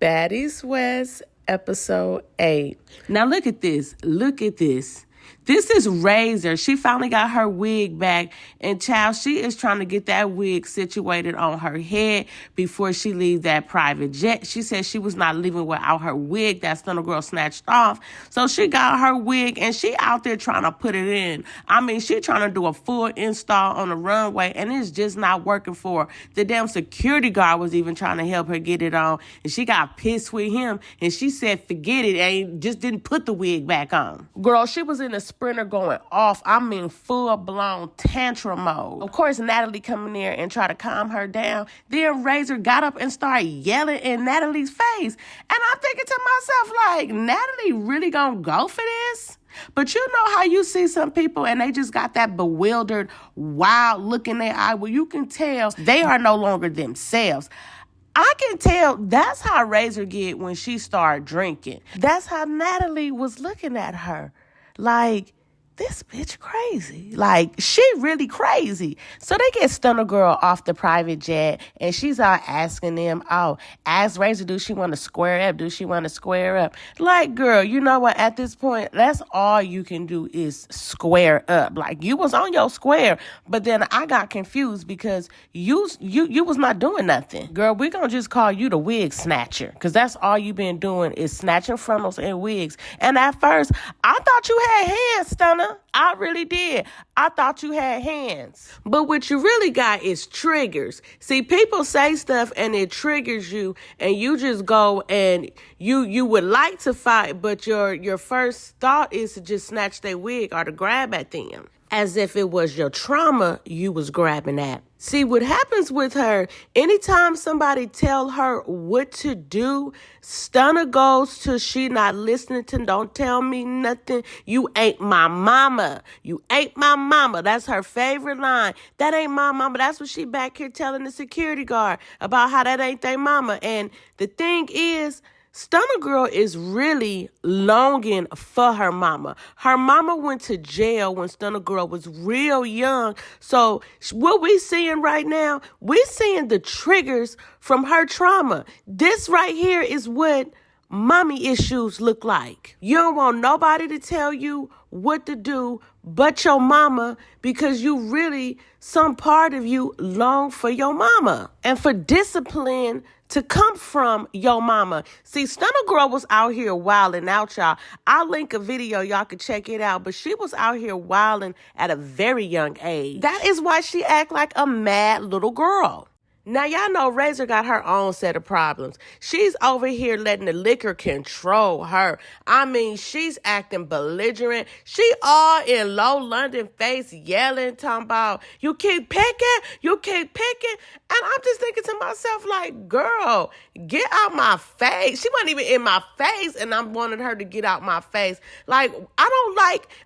Baddies West, episode 8. Now look at this. Look at this. This is Razor. She finally got her wig back. And child, she is trying to get that wig situated on her head before she leaves that private jet. She said she was not leaving without her wig that Stunner Girl snatched off. So she got her wig and she out there trying to put it in. I mean, she trying to do a full install on the runway and it's just not working for her. The damn security guard was even trying to help her get it on. And she got pissed with him. And she said, forget it. And just didn't put the wig back on. Girl, she was in the sprinter going off. I mean, full-blown tantrum mode. Of course, Natalie come in there and try to calm her down. Then Razor got up and started yelling in Natalie's face. And I'm thinking to myself, like, Natalie really gonna go for this? But you know how you see some people and they just got that bewildered, wild look in their eye where you can tell they are no longer themselves. I can tell that's how Razor get when she started drinking. That's how Natalie was looking at her. Like, this bitch crazy. Like, she really crazy. So they get Stunner Girl off the private jet, and she's out asking them, ask Razor, do she want to square up? Do she want to square up? Like, girl, you know what? At this point, that's all you can do is square up. Like, you was on your square, but then I got confused because you was not doing nothing. Girl, we're going to just call you the wig snatcher, because that's all you been doing is snatching frontals and wigs. And at first, I thought you had hands, Stunner. I really did. I thought you had hands. But what you really got is triggers. See, people say stuff and it triggers you and you just go and you would like to fight, but your first thought is to just snatch their wig or to grab at them. As if it was your trauma you was grabbing at. See, what happens with her, anytime somebody tell her what to do, Stunner goes to she not listening to, don't tell me nothing. You ain't my mama. You ain't my mama. That's her favorite line. That ain't my mama. That's what she back here telling the security guard about how that ain't their mama. And the thing is, Stunner Girl is really longing for her mama. Her mama went to jail when Stunner Girl was real young. So what we seeing right now, we seeing the triggers from her trauma. This right here is what mommy issues look like. You don't want nobody to tell you what to do but your mama because you really, some part of you long for your mama and for discipline to come from your mama. See, Stunner Girl was out here wilding out, y'all. I'll link a video. Y'all can check it out. But she was out here wilding at a very young age. That is why she act like a mad little girl. Now, y'all know Razor got her own set of problems. She's over here letting the liquor control her. I mean, she's acting belligerent. She all in low London face yelling, talking about, you keep picking, you keep picking. And I'm just thinking to myself, like, girl, get out my face. She wasn't even in my face, and I'm wanting her to get out my face. Like, I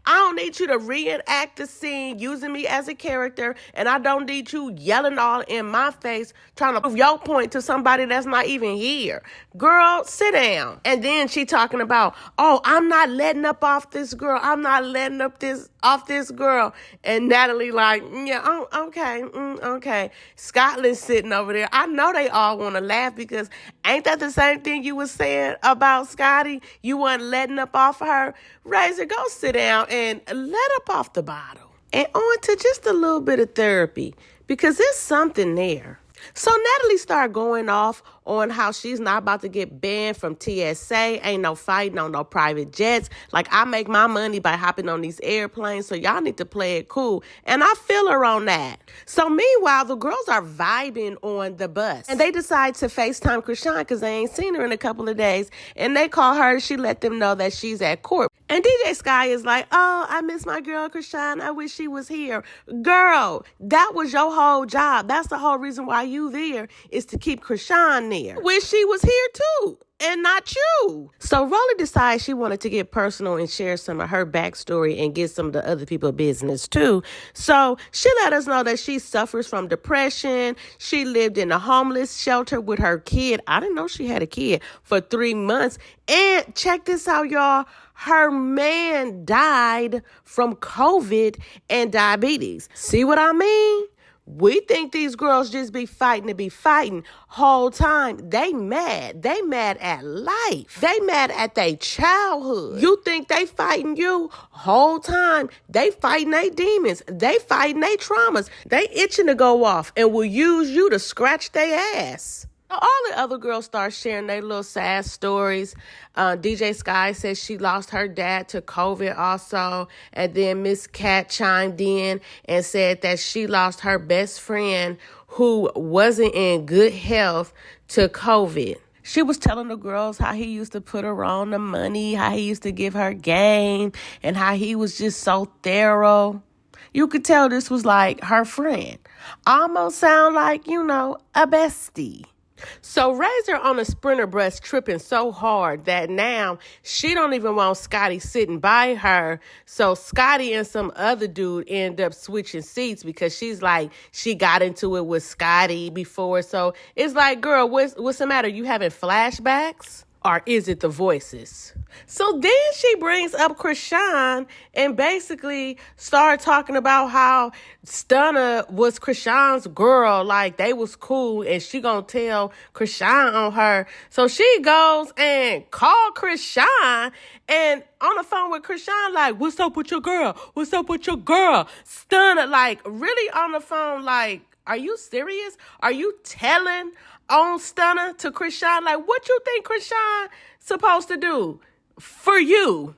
don't need you to reenact the scene using me as a character, and I don't need you yelling all in my face trying to prove your point to somebody that's not even here. Girl, sit down. And then she talking about, I'm not letting up off this girl. I'm not letting up off this girl. And Natalie like, yeah, okay. Scotland's sitting over there. I know they all want to laugh because ain't that the same thing you was saying about Scotty? You wasn't letting up off her. Razor, go sit down and let up off the bottle. And on to just a little bit of therapy because there's something there. So Natalie started going off on how she's not about to get banned from TSA. Ain't no fighting on no private jets. Like, I make my money by hopping on these airplanes, so y'all need to play it cool. And I feel her on that. So meanwhile, the girls are vibing on the bus. And they decide to FaceTime Krishan because they ain't seen her in a couple of days. And they call her. She let them know that she's at court. And DJ Sky is like, I miss my girl Krishan. I wish she was here. Girl, that was your whole job. That's the whole reason why you there is to keep Krishan there. Wish she was here too. And not you. So Rolly decides she wanted to get personal and share some of her backstory and get some of the other people's business too. So she let us know that she suffers from depression. She lived in a homeless shelter with her kid. I didn't know she had a kid for 3 months. And check this out, y'all. Her man died from COVID and diabetes. See what I mean? We think these girls just be fighting to be fighting. Whole time, they mad. They mad at life. They mad at their childhood. You think they fighting you? Whole time, they fighting their demons. They fighting their traumas. They itching to go off and will use you to scratch their ass. All the other girls start sharing their little sad stories. DJ Sky says she lost her dad to COVID also. And then Miss Cat chimed in and said that she lost her best friend who wasn't in good health to COVID. She was telling the girls how he used to put her on the money, how he used to give her game, and how he was just so thorough. You could tell this was like her friend. Almost sound like, a bestie. So Razor on a sprinter bus tripping so hard that now she don't even want Scotty sitting by her. So Scotty and some other dude end up switching seats because she's like, she got into it with Scotty before. So it's like, girl, what's the matter? You having flashbacks? Or is it the voices? So then she brings up Krishan and basically started talking about how Stunner was Krishan's girl. Like, they was cool and she gonna tell Krishan on her. So she goes and called Krishan and on the phone with Krishan, like, what's up with your girl? What's up with your girl? Stunner, like, really on the phone, like, are you serious? Are you telling on Stunner to Krishan? Like, what you think Krishan supposed to do for you?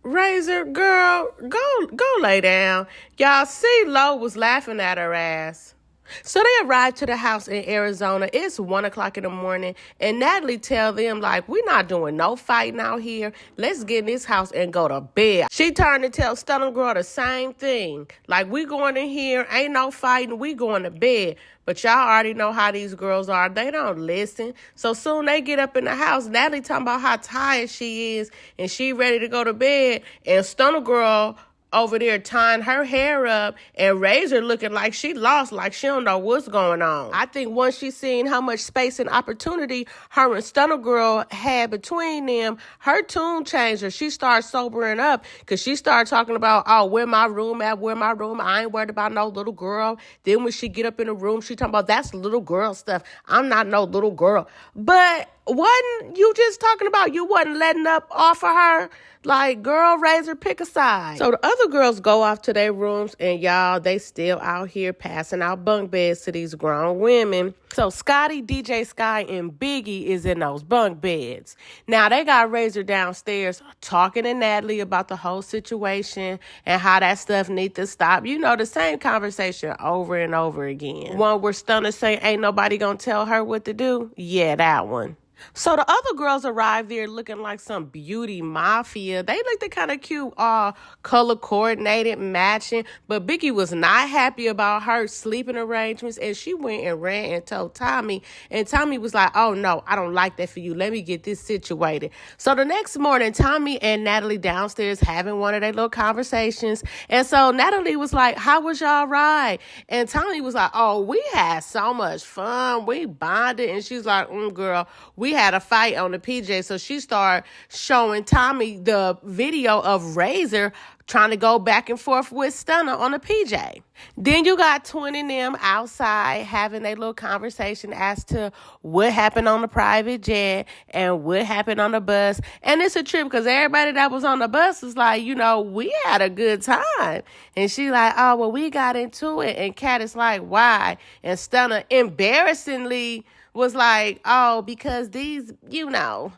Razor, girl, go lay down. Y'all see Lo was laughing at her ass. So they arrived to the house in Arizona. It's 1 o'clock in the morning. And Natalie tell them, like, we're not doing no fighting out here. Let's get in this house and go to bed. She turned to tell Stunner Girl the same thing. Like, we going in here, ain't no fighting, we going to bed. But y'all already know how these girls are. They don't listen. So soon they get up in the house. Natalie talking about how tired she is. And she ready to go to bed. And Stunner Girl over there tying her hair up and Razor looking like she lost, like she don't know what's going on. I think once she seen how much space and opportunity her and Stunner Girl had between them, her tune changed her. She started sobering up because she started talking about, oh, where my room at, where my room. I ain't worried about no little girl. Then when she get up in the room, she talking about that's little girl stuff. I'm not no little girl. But wasn't you just talking about you wasn't letting up off of her? Like, girl, Razor, pick a side. So the other girls go off to their rooms, and y'all, they still out here passing out bunk beds to these grown women. So Scotty, DJ Sky, and Biggie is in those bunk beds. Now, they got Razor downstairs talking to Natalie about the whole situation and how that stuff need to stop. You know, the same conversation over and over again. One where Stunner say, ain't nobody gonna tell her what to do? Yeah, that one. So the other girls arrived there looking like some beauty mafia. They looked kind of cute, all color coordinated, matching. But Biggie was not happy about her sleeping arrangements. And she went and ran and told Tommy. And Tommy was like, oh, no, I don't like that for you. Let me get this situated. So the next morning, Tommy and Natalie downstairs having one of their little conversations. And so Natalie was like, how was y'all ride? And Tommy was like, oh, we had so much fun. We bonded. And she's like, girl, we had a fight on the PJ. So she started showing Tommy the video of Razor trying to go back and forth with Stunner on the PJ. Then you got Twin and them outside having a little conversation as to what happened on the private jet and what happened on the bus. And it's a trip because everybody that was on the bus was like, we had a good time. And she like, oh, well, we got into it. And Kat is like, why? And Stunner embarrassingly was like, oh, because these, girl,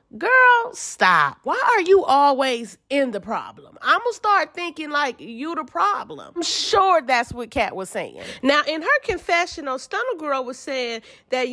stop. Why are you always in the problem? I'm going to start thinking like you the problem. I'm sure that's what Kat was saying. Now, in her confessional, Stunner Girl was saying that,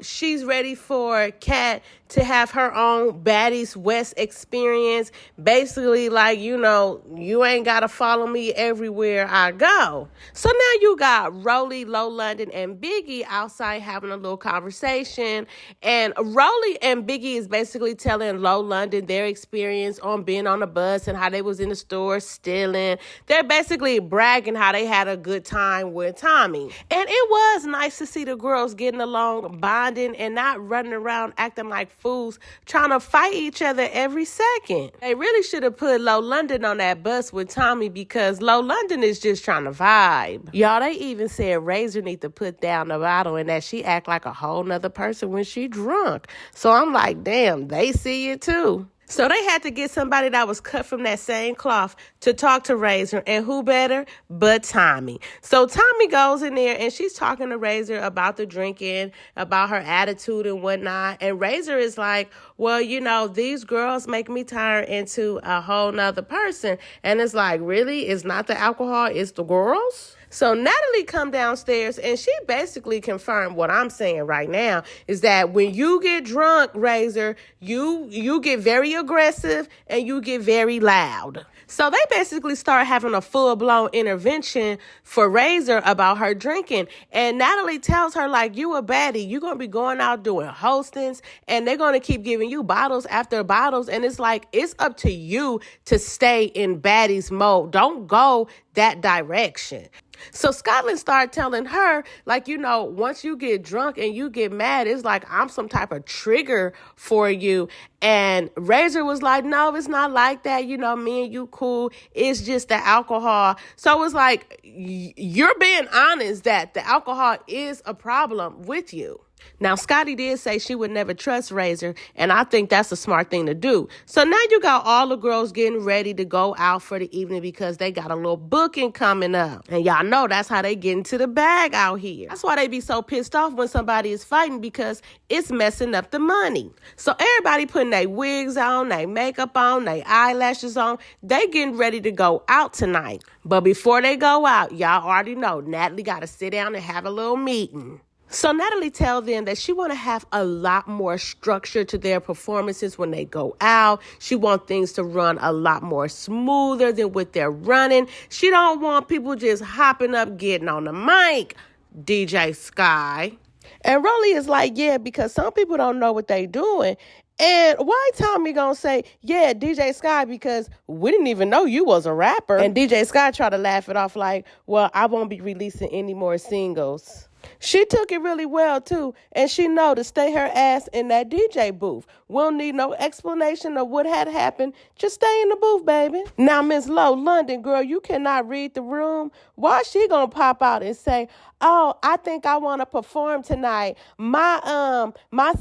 she's ready for Kat to have her own Baddies West experience. Basically, like, you ain't got to follow me everywhere I go. So now you got Rolly, Low London, and Biggie outside having a little conversation. situation. And Rolly and Biggie is basically telling Low London their experience on being on the bus and how they was in the store stealing. They're basically bragging how they had a good time with Tommy. And it was nice to see the girls getting along, bonding, and not running around acting like fools, trying to fight each other every second. They really should have put Low London on that bus with Tommy because Low London is just trying to vibe. Y'all, they even said Razor need to put down the bottle and that she act like a whole nother person when she drunk. So I'm like, damn, they see it too. So they had to get somebody that was cut from that same cloth to talk to Razor, and who better but Tommy. So Tommy goes in there and she's talking to Razor about the drinking, about her attitude and whatnot. And Razor is like, well, you know, these girls make me turn into a whole nother person. And it's like, really? It's not the alcohol, it's the girls? So Natalie come downstairs and she basically confirmed what I'm saying right now is that when you get drunk, Razor, you get very aggressive and you get very loud. So they basically start having a full-blown intervention for Razor about her drinking. And Natalie tells her, like, you a baddie. You're going to be going out doing hostings, and they're going to keep giving you bottles after bottles. And it's like, it's up to you to stay in baddies mode. Don't go that direction. So Scotland started telling her, like, you know, once you get drunk and you get mad, it's like I'm some type of trigger for you. And Razor was like, no, it's not like that. You know, me and you cool. It's just the alcohol. So it's like, you're being honest that the alcohol is a problem with you. Now, Scotty did say she would never trust Razor, and I think that's a smart thing to do. So now you got all the girls getting ready to go out for the evening because they got a little booking coming up. And y'all know that's how they get into the bag out here. That's why they be so pissed off when somebody is fighting, because it's messing up the money. So everybody putting their wigs on, their makeup on, their eyelashes on. They getting ready to go out tonight. But before they go out, y'all already know Natalie got to sit down and have a little meeting. So Natalie tells them that she want to have a lot more structure to their performances when they go out. She want things to run a lot more smoother than what they're running. She don't want people just hopping up, getting on the mic, DJ Sky. And Rolly is like, yeah, because some people don't know what they doing. And why Tommy gonna say, yeah, DJ Sky, because we didn't even know you was a rapper. And DJ Sky tried to laugh it off like, well, I won't be releasing any more singles. She took it really well, too, and she know to stay her ass in that DJ booth. We don't need no explanation of what had happened. Just stay in the booth, baby. Now, Miss Low London, girl, you cannot read the room. Why she gonna pop out and say, oh, I think I want to perform tonight. My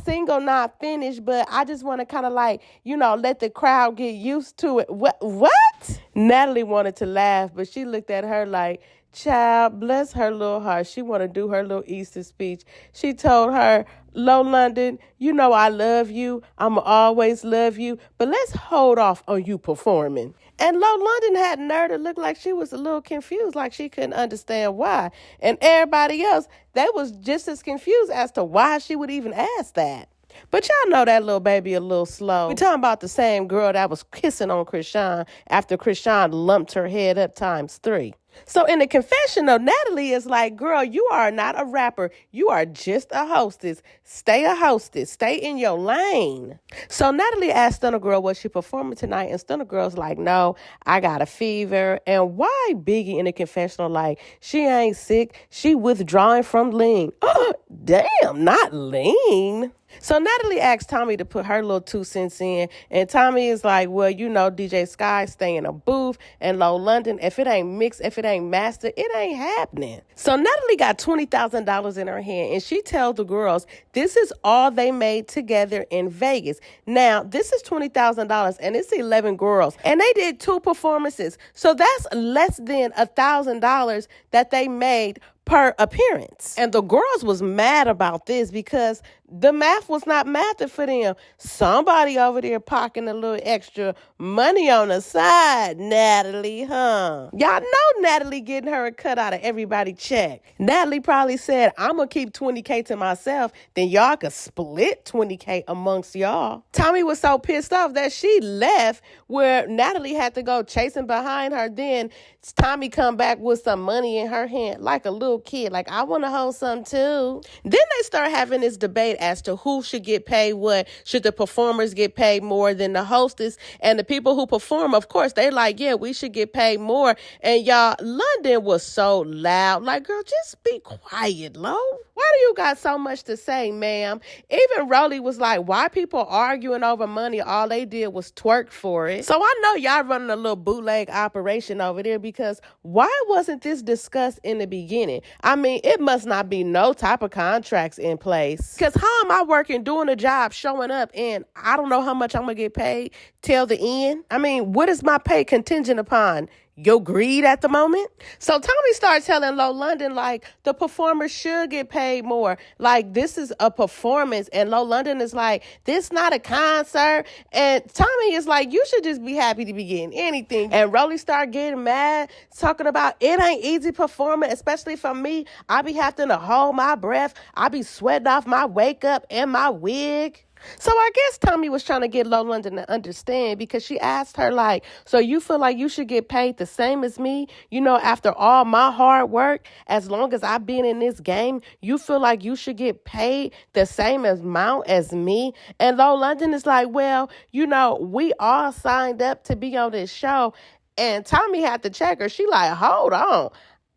single not finished, but I just want to kind of like, you know, let the crowd get used to it. What? Natalie wanted to laugh, but she looked at her like, child, bless her little heart. She want to do her little Easter speech. She told her, Low London, you know I love you. I'ma always love you. But let's hold off on you performing. And Low London had nerve to look like she was a little confused, like she couldn't understand why. And everybody else, they was just as confused as to why she would even ask that. But y'all know that little baby a little slow. We talking about the same girl that was kissing on Krishan after Krishan lumped her head up ×3. So in the confessional, Natalie is like, girl, you are not a rapper. You are just a hostess. Stay a hostess. Stay in your lane. So Natalie asked Stunner Girl, was she performing tonight? And Stunner Girl's like, no, I got a fever. And why Biggie in the confessional like, she ain't sick. She withdrawing from lean. Oh, damn, not lean. So Natalie asked Tommy to put her little 2 cents in, and Tommy is like, well, you know, DJ Sky stay in a booth, and Low London, if it ain't mixed, if it ain't mastered, it ain't happening. So Natalie got $20,000 in her hand, and she tells the girls this is all they made together in Vegas. Now, this is $20,000, and it's 11 girls, and they did 2 performances, so that's less than $1,000 that they made per appearance. And the girls was mad about this because the math was not mathing for them. Somebody over there pocketing a little extra money on the side, Natalie, huh? Y'all know Natalie getting her a cut out of everybody's check. Natalie probably said, I'm going to keep $20K to myself, then y'all could split $20K amongst y'all. Tommy was so pissed off that she left, where Natalie had to go chasing behind her. Then Tommy come back with some money in her hand like a little little kid. Like, I want to hold something too. Then they start having this debate as to who should get paid what. Should the performers get paid more than the hostess? And the people who perform, of course, they like, yeah, we should get paid more. And y'all, London was so loud. Like, girl, just be quiet, Lo. Why do you got so much to say, ma'am? Even Rolly was like, why people arguing over money? All they did was twerk for it. So I know y'all running a little bootleg operation over there, because why wasn't this discussed in the beginning? I mean, it must not be no type of contracts in place. Because how am I working, doing a job, showing up, and I don't know how much I'm going to get paid till the end? I mean, what is my pay contingent upon? Your greed at the moment? So Tommy started telling Low London, like, the performers should get paid more. Like, this is a performance. And Low London is like, this not a concert. And Tommy is like, you should just be happy to be getting anything. And Rolly started getting mad, talking about it ain't easy performing, especially for me. I be having to hold my breath. I be sweating off my wake up and my wig. So I guess Tommy was trying to get Low London to understand, because she asked her, like, so you feel like you should get paid the same as me? You know, after all my hard work, as long as I've been in this game, you feel like you should get paid the same amount as me? And Low London is like, well, you know, we all signed up to be on this show. And Tommy had to check her. She like, hold on.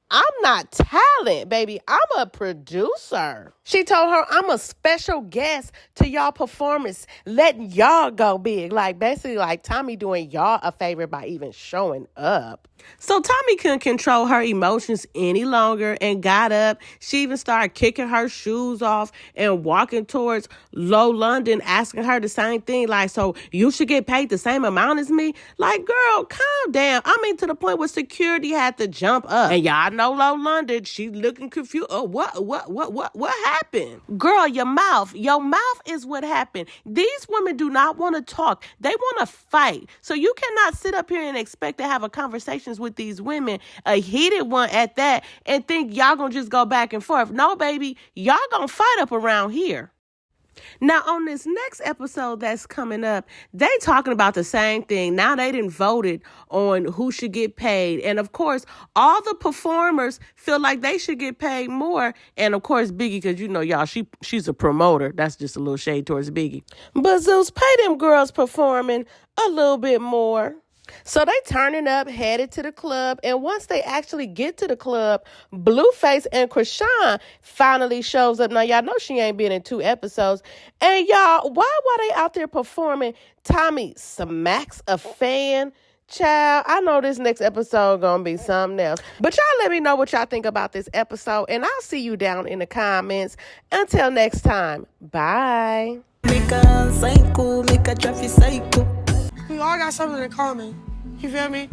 I'm not talent, baby. I'm a producer. She told her, I'm a special guest to y'all performance, letting y'all go big. Like, basically, like, Tommy doing y'all a favor by even showing up. So Tommy couldn't control her emotions any longer and got up. She even started kicking her shoes off and walking towards Low London, asking her the same thing. Like, so you should get paid the same amount as me? Like, girl, calm down. I mean, to the point where security had to jump up. And y'all know Low London, she looking confused. Oh, what happened? Girl, your mouth is what happened. These women do not want to talk. They want to fight. So you cannot sit up here and expect to have a conversations with these women, a heated one at that, and think y'all gonna just go back and forth. No, baby, y'all gonna fight up around here. Now, on this next episode that's coming up, they talking about the same thing. Now they done voted on who should get paid. And, of course, all the performers feel like they should get paid more. And, of course, Biggie, because, you know, y'all, she's a promoter. That's just a little shade towards Biggie. But Zeus, pay them girls performing a little bit more. So they turning up, headed to the club, and once they actually get to the club, Blueface and Krishan finally shows up. Now, y'all know she ain't been in 2 episodes. And y'all, while they out there performing, Tommy smacks a fan. Child, I know this next episode gonna be something else. But y'all let me know what y'all think about this episode, and I'll see you down in the comments. Until next time, bye. Make a psycho, make a traffic psycho. We all got something in common. You feel me?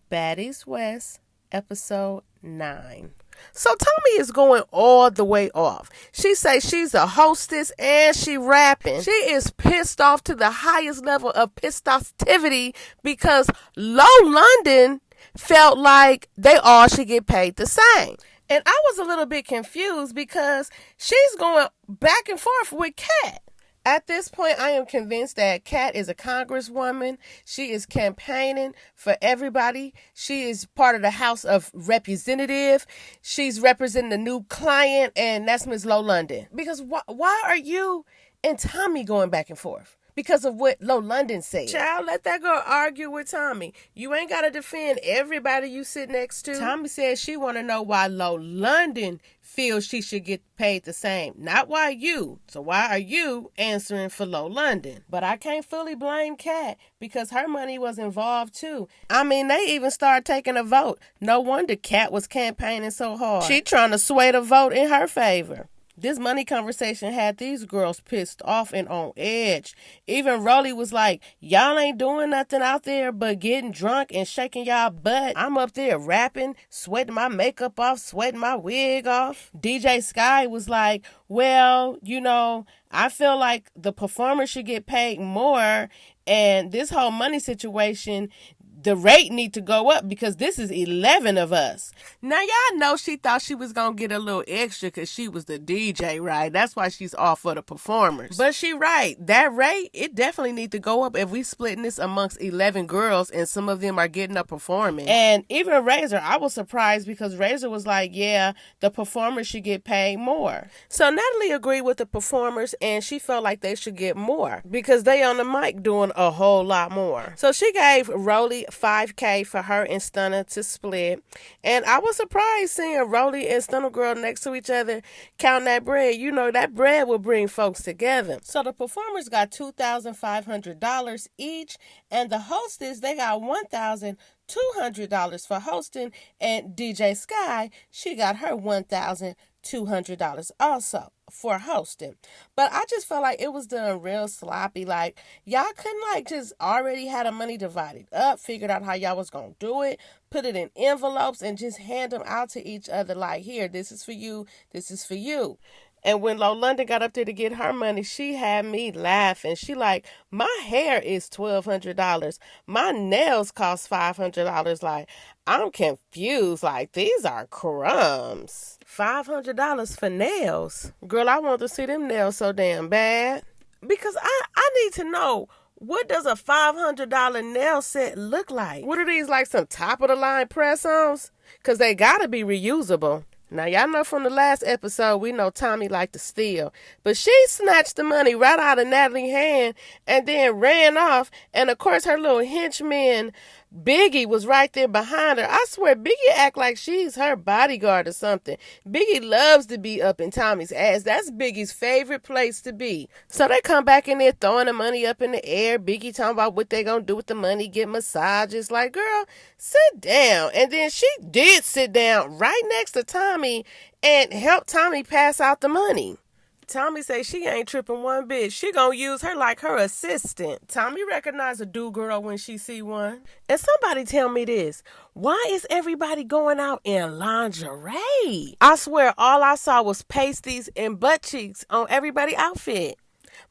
Baddies West, episode 9. So Tommy is going all the way off. She says she's a hostess and she rapping. She is pissed off to the highest level of pissed offivity because Low London felt like they all should get paid the same. And I was a little bit confused because she's going back and forth with Kat. At this point, I am convinced that Kat is a congresswoman. She is campaigning for everybody. She is part of the House of Representatives. She's representing the new client, and that's Ms. Low London. Because why are you and Tommy going back and forth? Because of what Low London said. Child, let that girl argue with Tommy. You ain't got to defend everybody you sit next to. Tommy said she want to know why Low London feels she should get paid the same. Not why you. So why are you answering for Low London? But I can't fully blame Kat because her money was involved too. I mean, they even started taking a vote. No wonder Kat was campaigning so hard. She trying to sway the vote in her favor. This money conversation had these girls pissed off and on edge. Even Rolly was like, y'all ain't doing nothing out there but getting drunk and shaking y'all butt. I'm up there rapping, sweating my makeup off, sweating my wig off. DJ Sky was like, well, you know, I feel like the performer should get paid more. And this whole money situation, the rate need to go up because this is 11 of us. Now, y'all know she thought she was going to get a little extra because she was the DJ, right? That's why she's all for the performers. But she right. That rate, it definitely need to go up if we splitting this amongst 11 girls and some of them are getting up performing. And even Razor, I was surprised because Razor was like, yeah, the performers should get paid more. So Natalie agreed with the performers and she felt like they should get more because they on the mic doing a whole lot more. So she gave Rolly $5,000 for her and Stunner to split. And I was surprised seeing Rolly and Stunner Girl next to each other counting that bread. You know, that bread will bring folks together. So the performers got $2,500 each. And the hostess, they got $1,200 for hosting. And DJ Sky, she got her $1,200 also for hosting. But I just felt like it was done real sloppy. Like, y'all couldn't just already had the money divided up, figured out how y'all was gonna do it, put it in envelopes and just hand them out to each other like, here, this is for you, this is for you. And when Low London got up there to get her money, she had me laughing. She like, my hair is $1,200. My nails cost $500. Like, I'm confused. Like, these are crumbs. $500 for nails. Girl, I want to see them nails so damn bad. Because I need to know, what does a $500 nail set look like? What are these, like some top-of-the-line press-ons? Because they got to be reusable. Now, y'all know from the last episode, we know Tommy liked to steal. But she snatched the money right out of Natalie's hand and then ran off. And, of course, her little henchman, Biggie, was right there behind her. I swear, Biggie act like she's her bodyguard or something. Biggie loves to be up in Tommy's ass. That's Biggie's favorite place to be. So they come back in there throwing the money up in the air. Biggie talking about what they gonna do with the money, get massages. Like, girl, sit down. And then she did sit down right next to Tommy and help Tommy pass out the money. Tommy say she ain't tripping one bit. She gonna use her like her assistant. Tommy recognize a do-girl when she see one. And somebody tell me this. Why is everybody going out in lingerie? I swear all I saw was pasties and butt cheeks on everybody's outfit.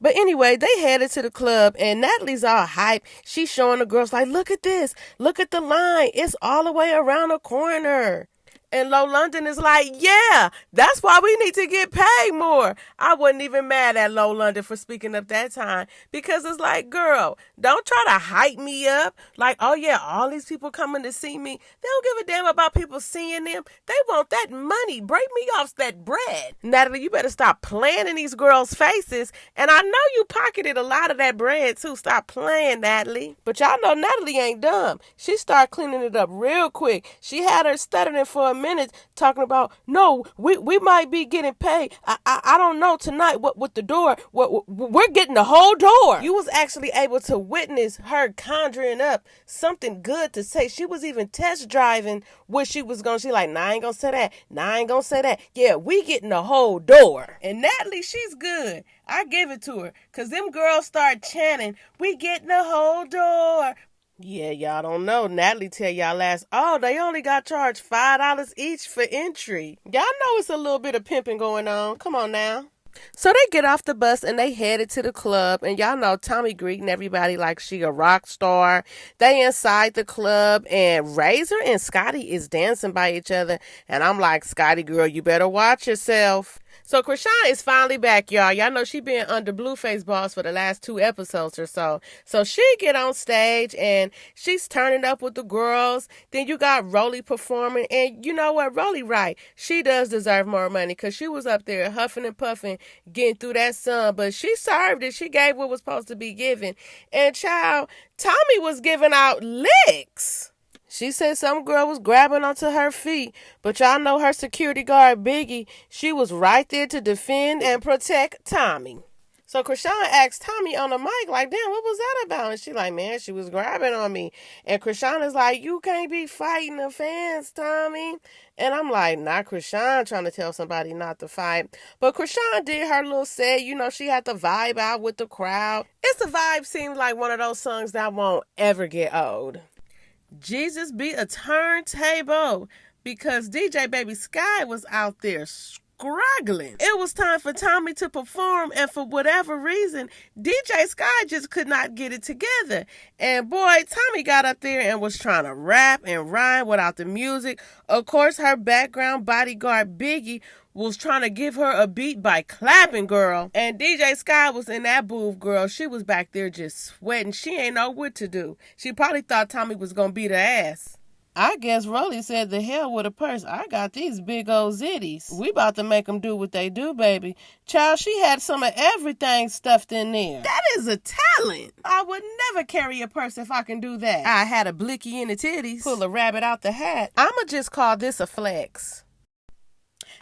But anyway, they headed to the club and Natalie's all hype. She's showing the girls like, look at this. Look at the line. It's all the way around the corner. And Low London is like, yeah, that's why we need to get paid more. I wasn't even mad at Low London for speaking up that time because it's like, girl, don't try to hype me up. Like, oh yeah, all these people coming to see me. They don't give a damn about people seeing them. They want that money. Break me off that bread. Natalie, you better stop playing in these girls' faces. And I know you pocketed a lot of that bread too. Stop playing, Natalie. But y'all know Natalie ain't dumb. She started cleaning it up real quick. She had her stuttering for a minutes talking about, no, we might be getting paid. I don't know tonight what with the door. We're getting the whole door. You was actually able to witness her conjuring up something good to say. She was even test driving what she was going to. She like, nah, I ain't going to say that. Nah, I ain't going to say that. Yeah, we getting the whole door. And Natalie, she's good. I give it to her. Because them girls start chanting, we getting the whole door. Yeah, y'all don't know. Natalie tell y'all last, oh, they only got charged $5 each for entry. Y'all know it's a little bit of pimping going on. Come on now. So they get off the bus and they headed to the club. And y'all know Tommy greeting everybody like she a rock star. They inside the club and Razor and Scotty is dancing by each other. And I'm like, Scotty, girl, you better watch yourself. So Krishan is finally back, y'all. Y'all know she been under Blueface Boss for the last 2 episodes or so. So she get on stage and she's turning up with the girls. Then you got Rolly performing. And you know what? Rolly right. She does deserve more money because she was up there huffing and puffing, getting through that sun. But she served it. She gave what was supposed to be given. And child, Tommy was giving out licks. She said some girl was grabbing onto her feet, but y'all know her security guard, Biggie, she was right there to defend and protect Tommy. So Krishan asked Tommy on the mic, like, damn, what was that about? And she like, man, she was grabbing on me. And Krishan is like, you can't be fighting the fans, Tommy. And I'm like, not Krishan trying to tell somebody not to fight. But Krishan did her little set. You know, she had to vibe out with the crowd. It's a vibe, seems like one of those songs that won't ever get old. Jesus be a turntable, because DJ Baby Sky was out there struggling. It was time for Tommy to perform, and for whatever reason, DJ Sky just could not get it together. And boy, Tommy got up there and was trying to rap and rhyme without the music. Of course, her background bodyguard Biggie was trying to give her a beat by clapping, girl. And DJ Sky was in that booth, girl. She was back there just sweating. She ain't know what to do. She probably thought Tommy was going to beat her ass. I guess Rolly said, the hell with a purse. I got these big old zitties. We about to make them do what they do, baby. Child, she had some of everything stuffed in there. That is a talent. I would never carry a purse if I can do that. I had a blicky in the titties. Pull a rabbit out the hat. I'ma just call this a flex.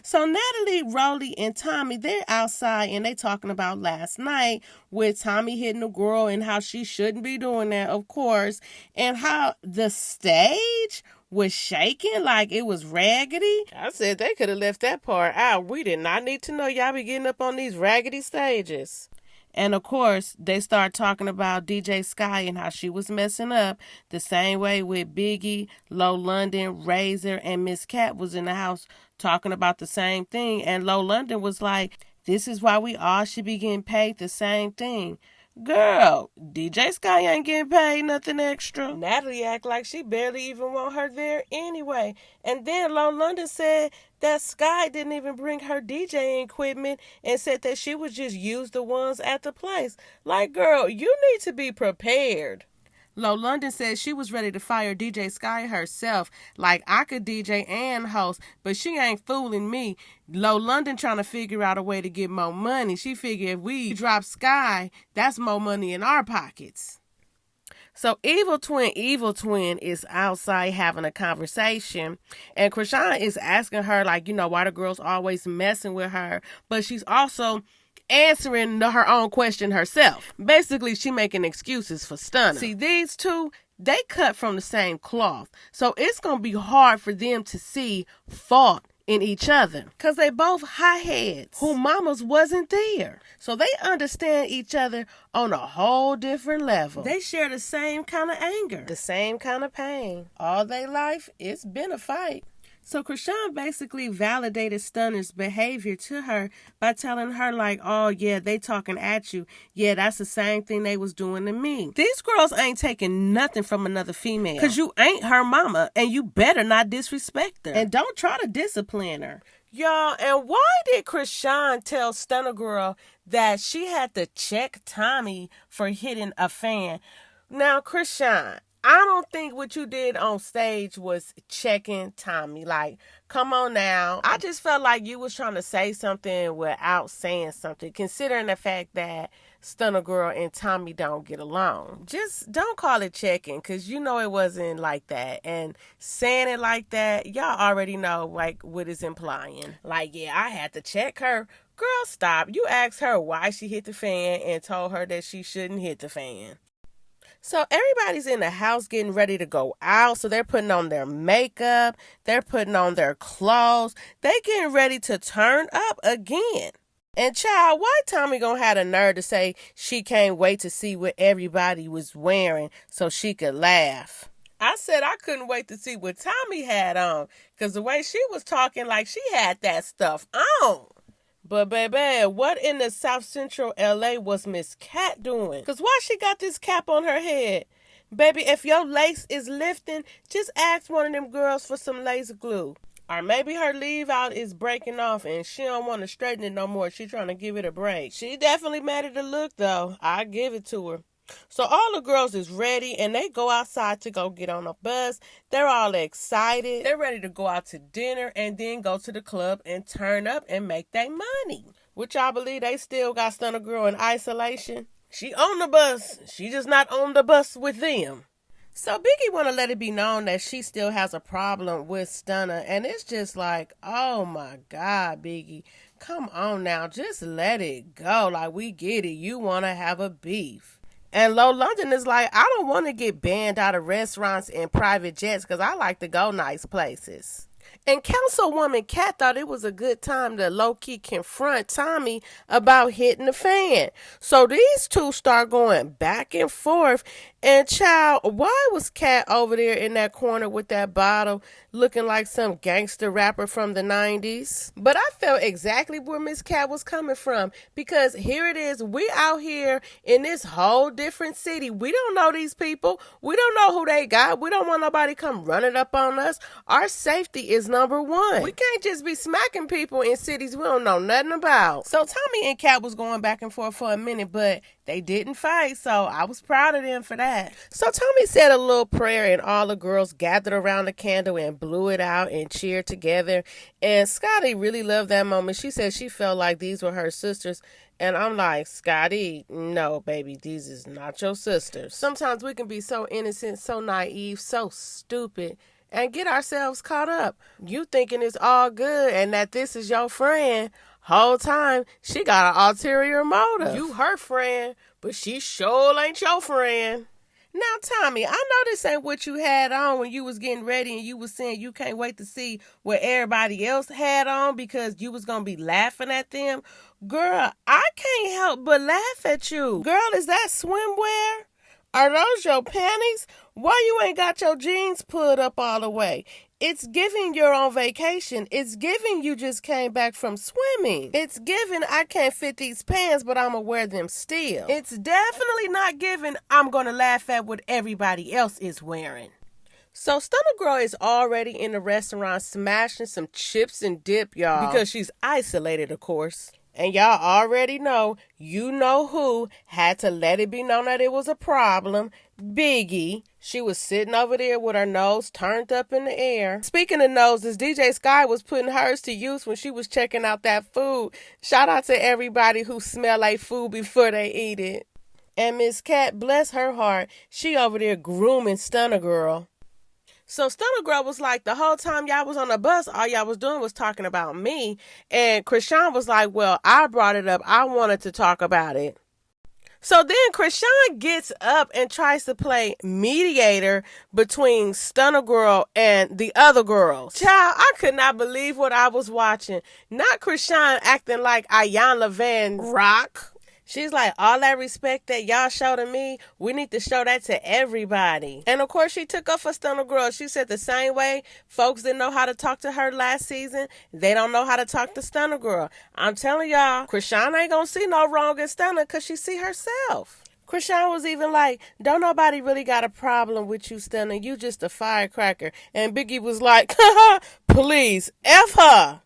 So Natalie, Rolly, and Tommy, they're outside and they talking about last night with Tommy hitting a girl and how she shouldn't be doing that, of course, and how the stage was shaking like it was raggedy. I said they could have left that part out. We did not need to know y'all be getting up on these raggedy stages. And of course, they start talking about DJ Sky and how she was messing up the same way with Biggie, Low London, Razor, and Miss Cat was in the house talking about the same thing. And Low London was like, this is why we all should be getting paid the same thing. Girl, DJ Sky ain't getting paid nothing extra. Natalie act like she barely even want her there anyway. And then Low London said that Sky didn't even bring her DJing equipment and said that she would just use the ones at the place. Like, girl, you need to be prepared. Low London said she was ready to fire DJ Sky herself. Like, I could DJ and host, but she ain't fooling me. Low London trying to figure out a way to get more money. She figured if we drop Sky, that's more money in our pockets. So Evil Twin is outside having a conversation, and Krishan is asking her, like, you know, why the girls always messing with her, but she's also answering her own question herself. Basically, she making excuses for Stunner. See, these two, they cut from the same cloth, so it's gonna be hard for them to see fault in each other, because they both hotheads who mamas wasn't there. So they understand each other on a whole different level. They share the same kind of anger, the same kind of pain. All their life, it's been a fight. So Krishan basically validated Stunner's behavior to her by telling her, like, oh, yeah, they talking at you. Yeah, that's the same thing they was doing to me. These girls ain't taking nothing from another female, because you ain't her mama, and you better not disrespect her. And don't try to discipline her. Y'all, and why did Krishan tell Stunner Girl that she had to check Tommy for hitting a fan? Now, Krishan, I don't think what you did on stage was checking Tommy. Like, come on now. I just felt like you was trying to say something without saying something, considering the fact that Stunner Girl and Tommy don't get along. Just don't call it checking, because you know it wasn't like that. And saying it like that, y'all already know, like, what it's implying. Like, yeah, I had to check her. Girl, stop. You asked her why she hit the fan and told her that she shouldn't hit the fan. So everybody's in the house getting ready to go out. So they're putting on their makeup. They're putting on their clothes. They getting ready to turn up again. And child, why Tommy gonna have the nerve to say she can't wait to see what everybody was wearing so she could laugh? I said I couldn't wait to see what Tommy had on, because the way she was talking, like she had that stuff on. But baby, what in the South Central LA was Miss Cat doing? Because why she got this cap on her head? Baby, if your lace is lifting, just ask one of them girls for some lace glue. Or maybe her leave out is breaking off and she don't want to straighten it no more. She trying to give it a break. She definitely mad at the look though. I give it to her. So all the girls is ready and they go outside to go get on a bus. They're all excited. They're ready to go out to dinner and then go to the club and turn up and make their money. Which I believe they still got Stunner Girl in isolation. She on the bus. She just not on the bus with them. So Biggie want to let it be known that she still has a problem with Stunner. And it's just like, oh my God, Biggie. Come on now. Just let it go. Like, we get it. You want to have a beef. And Low London is like, I don't want to get banned out of restaurants and private jets because I like to go nice places. And Councilwoman Cat thought it was a good time to low-key confront Tommy about hitting the fan. So these two start going back and forth. And child, why was Cat over there in that corner with that bottle looking like some gangster rapper from the 90s? But I felt exactly where Miss Cat was coming from, because here it is, we out here in this whole different city. We don't know these people. We don't know who they got. We don't want nobody come running up on us. Our safety is number one. We can't just be smacking people in cities we don't know nothing about. So Tommy and Cat was going back and forth for a minute, but they didn't fight, so I was proud of them for that. So Tommy said a little prayer, and all the girls gathered around the candle and blew it out and cheered together. And Scotty really loved that moment. She said she felt like these were her sisters. And I'm like, Scotty, no, baby, these is not your sisters. Sometimes we can be so innocent, so naive, so stupid, and get ourselves caught up. You thinking it's all good and that this is your friend. Whole time, she got an ulterior motive. You her friend, but she sure ain't your friend. Now, Tommy, I know this ain't what you had on when you was getting ready and you was saying you can't wait to see what everybody else had on because you was going to be laughing at them. Girl, I can't help but laugh at you. Girl, is that swimwear? Are those your panties? Why you ain't got your jeans pulled up all the way? It's giving you're on vacation. It's giving you just came back from swimming. It's giving I can't fit these pants, but I'm going to wear them still. It's definitely not giving I'm going to laugh at what everybody else is wearing. So Stunner Girl is already in the restaurant smashing some chips and dip, y'all. Because she's isolated, of course. And y'all already know, you know who had to let it be known that it was a problem. Biggie. She was sitting over there with her nose turned up in the air. Speaking of noses, DJ Sky was putting hers to use when she was checking out that food. Shout out to everybody who smell like food before they eat it. And Miss Cat, bless her heart, she over there grooming Stunner Girl. So Stunner Girl was like, the whole time y'all was on the bus, all y'all was doing was talking about me. And Krishan was like, well, I brought it up. I wanted to talk about it. So then Krishan gets up and tries to play mediator between Stunner Girl and the other girls. Child, I could not believe what I was watching. Not Krishan acting like Ayanna Van Rock. She's like, all that respect that y'all show to me, we need to show that to everybody. And of course, she took up for Stunner Girl. She said the same way folks didn't know how to talk to her last season, they don't know how to talk to Stunner Girl. I'm telling y'all, Krishan ain't gonna see no wrong in Stunner because she see herself. Krishan was even like, don't nobody really got a problem with you, Stunner. You just a firecracker. And Biggie was like, please, F her.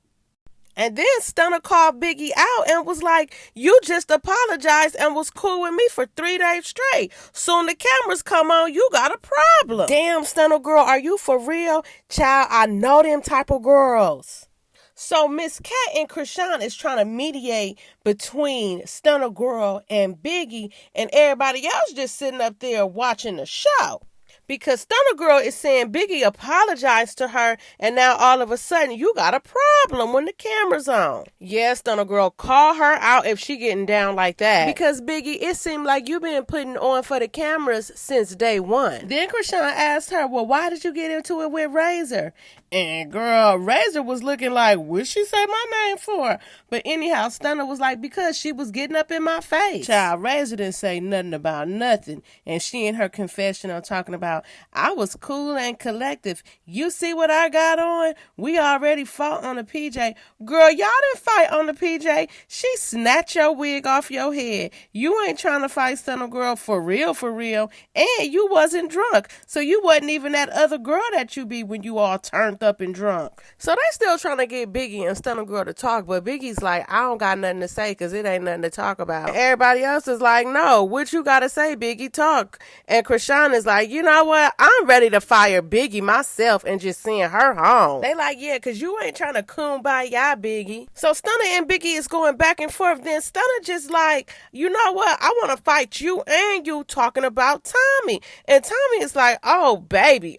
And then Stunner called Biggie out and was like, you just apologized and was cool with me for 3 days straight. Soon the cameras come on, you got a problem. Damn, Stunner Girl, are you for real? Child, I know them type of girls. So Miss Cat and Krishan is trying to mediate between Stunner Girl and Biggie, and everybody else just sitting up there watching the show. Because Stunner Girl is saying Biggie apologized to her, and now all of a sudden you got a problem when the camera's on. Yeah, Stunner Girl, call her out if she getting down like that. Because Biggie, it seemed like you been putting on for the cameras since day one. Then Krishan asked her, well, why did you get into it with Razor? And girl, Razor was looking like, what'd she say my name for? But anyhow, Stunner was like, because she was getting up in my face. Child, Razor didn't say nothing about nothing. And she in her confessional talking about, I was cool and collective. You see what I got on? We already fought on the PJ. Girl, y'all didn't fight on the PJ. She snatched your wig off your head. You ain't trying to fight Stunner Girl for real, for real. And you wasn't drunk. So you wasn't even that other girl that you be when you all turned up and drunk. So they still trying to get Biggie and Stunner Girl to talk, but Biggie's like, I don't got nothing to say because it ain't nothing to talk about. And everybody else is like, no, what you got to say, Biggie, talk. And Krishan is like, you know what? I'm ready to fire Biggie myself and just send her home. They like, yeah, because you ain't trying to kumbaya, Biggie. So Stunner and Biggie is going back and forth. Then Stunner just like, you know what? I want to fight you and you talking about Tommy. And Tommy is like, oh, baby,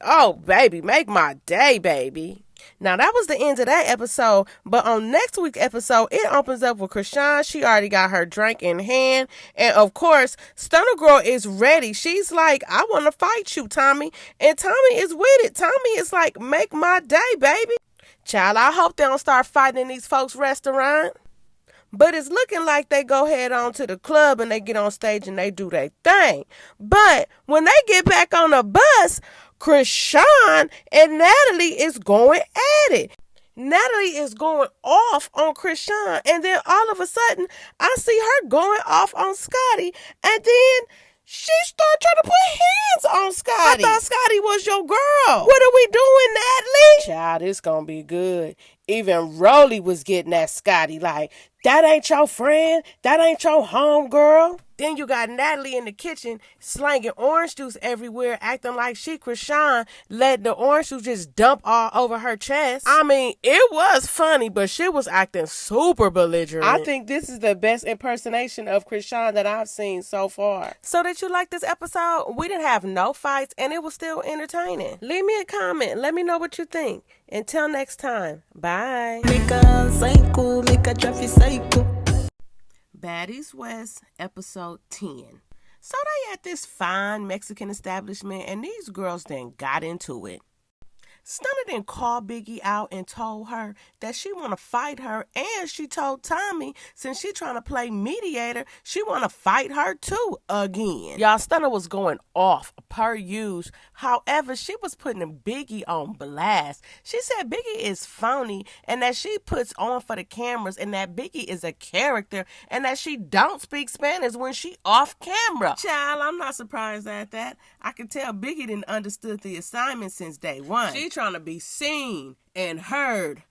make my day, baby. Now, that was the end of that episode, but on next week's episode, it opens up with Krishan. She already got her drink in hand, and of course, Stunner Girl is ready. She's like, I want to fight you, Tommy, and Tommy is with it. Tommy is like, make my day, baby. Child, I hope they don't start fighting in these folks' restaurant. But it's looking like they go head on to the club and they get on stage and they do their thing. But when they get back on the bus, Krishan and Natalie is going at it. Natalie is going off on Krishan, and then all of a sudden, I see her going off on Scotty, and then she started trying to put hands on Scotty. I thought Scotty was your girl. What are we doing, Natalie? Child, it's gonna be good. Even Rolly was getting at Scotty like, that ain't your friend. That ain't your home girl. Then you got Natalie in the kitchen slanging orange juice everywhere, acting like she Krishan let the orange juice just dump all over her chest. I mean, it was funny, but she was acting super belligerent. I think this is the best impersonation of Krishan that I've seen so far. So did you like this episode? We didn't have no fights, and it was still entertaining. Leave me a comment. Let me know what you think. Until next time, bye. Make a psycho, make a traffic psycho. Baddies West, episode 10. So they at this fine Mexican establishment, and these girls then got into it. Stunner then called Biggie out and told her that she want to fight her, and she told Tommy since she trying to play mediator, she want to fight her too again. Y'all, Stunner was going off per use. However, she was putting Biggie on blast. She said Biggie is phony and that she puts on for the cameras and that Biggie is a character and that she don't speak Spanish when she off camera. Child, I'm not surprised at that. I can tell Biggie didn't understood the assignment since day one. She trying to be seen and heard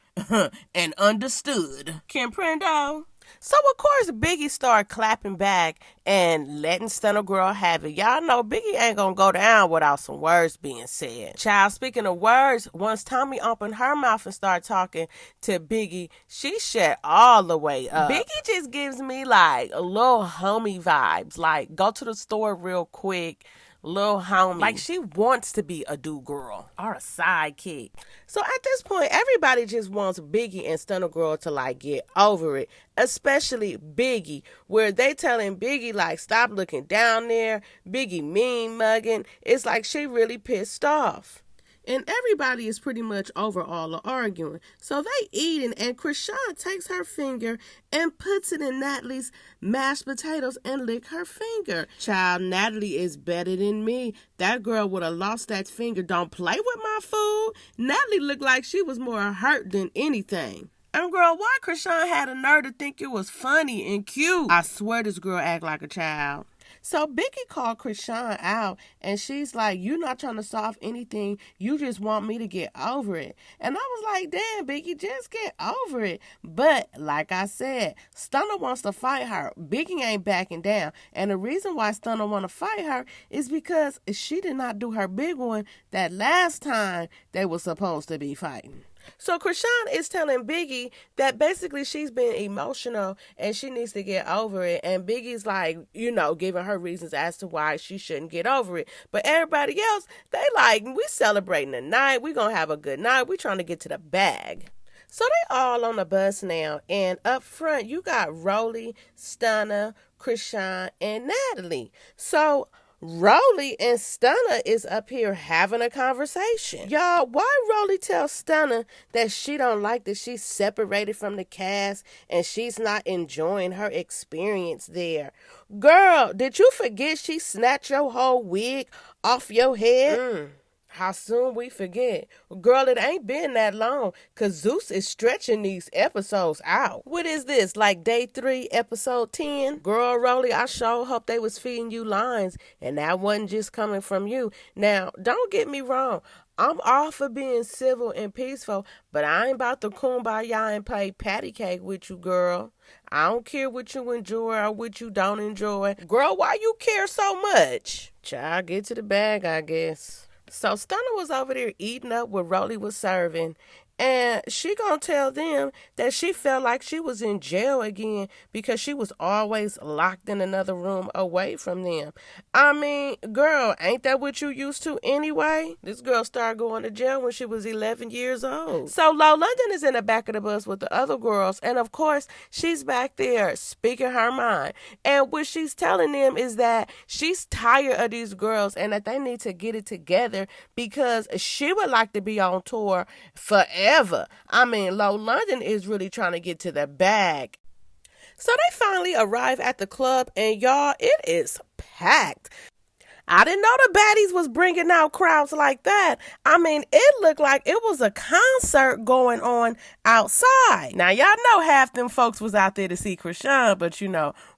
and understood. Comprendo? So, of course, Biggie started clapping back and letting Stunner Girl have it. Y'all know Biggie ain't gonna go down without some words being said. Child, speaking of words, once Tommy opened her mouth and started talking to Biggie, she shut all the way up. Biggie just gives me like a little homie vibes. Like, go to the store real quick. Little homie. Like she wants to be a do girl or a sidekick. So at this point, everybody just wants Biggie and Stunner Girl to like get over it. Especially Biggie, where they telling Biggie like stop looking down there. Biggie mean mugging. It's like she really pissed off. And everybody is pretty much over all the arguing. So they eating, and Krishan takes her finger and puts it in Natalie's mashed potatoes and lick her finger. Child, Natalie is better than me. That girl would have lost that finger. Don't play with my food. Natalie looked like she was more hurt than anything. And girl, why Krishan had a nerve to think it was funny and cute? I swear this girl act like a child. So Biggie called Krishan out, and she's like, you not trying to solve anything. You just want me to get over it. And I was like, damn, Biggie, just get over it. But like I said, Stunner wants to fight her. Biggie ain't backing down. And the reason why Stunner want to fight her is because she did not do her big one that last time they were supposed to be fighting. So Krishan is telling Biggie that basically she's been emotional and she needs to get over it. And Biggie's like, giving her reasons as to why she shouldn't get over it. But everybody else, they like, we celebrating the night. We gonna have a good night. We trying to get to the bag. So they all on the bus now. And up front, you got Rolly, Stunner, Krishan, and Natalie. So Rolly and Stunner is up here having a conversation. Y'all, why Rolly tells Stunner that she don't like that she's separated from the cast and she's not enjoying her experience there? Girl, did you forget she snatched your whole wig off your head? How soon we forget. Girl, it ain't been that long, because Zeus is stretching these episodes out. What is this, like day 3, episode 10? Girl, Rolly, I sure hope they was feeding you lines, and that wasn't just coming from you. Now, don't get me wrong. I'm all for being civil and peaceful, but I ain't about to kumbaya and play patty cake with you, girl. I don't care what you enjoy or what you don't enjoy. Girl, why you care so much? Child, get to the bag, I guess. So Stunner was over there eating up what Rolly was serving. And she gonna tell them that she felt like she was in jail again because she was always locked in another room away from them. I mean, girl, ain't that what you used to anyway? This girl started going to jail when she was 11 years old. So Low London is in the back of the bus with the other girls. And of course, she's back there speaking her mind. And what she's telling them is that she's tired of these girls and that they need to get it together because she would like to be on tour forever. forever. I mean, Low London is really trying to get to the bag. So they finally arrive at the club, and y'all, it is packed. I didn't know the Baddies was bringing out crowds like that. I mean, it looked like it was a concert going on outside. Now, y'all know half them folks was out there to see Krishan, but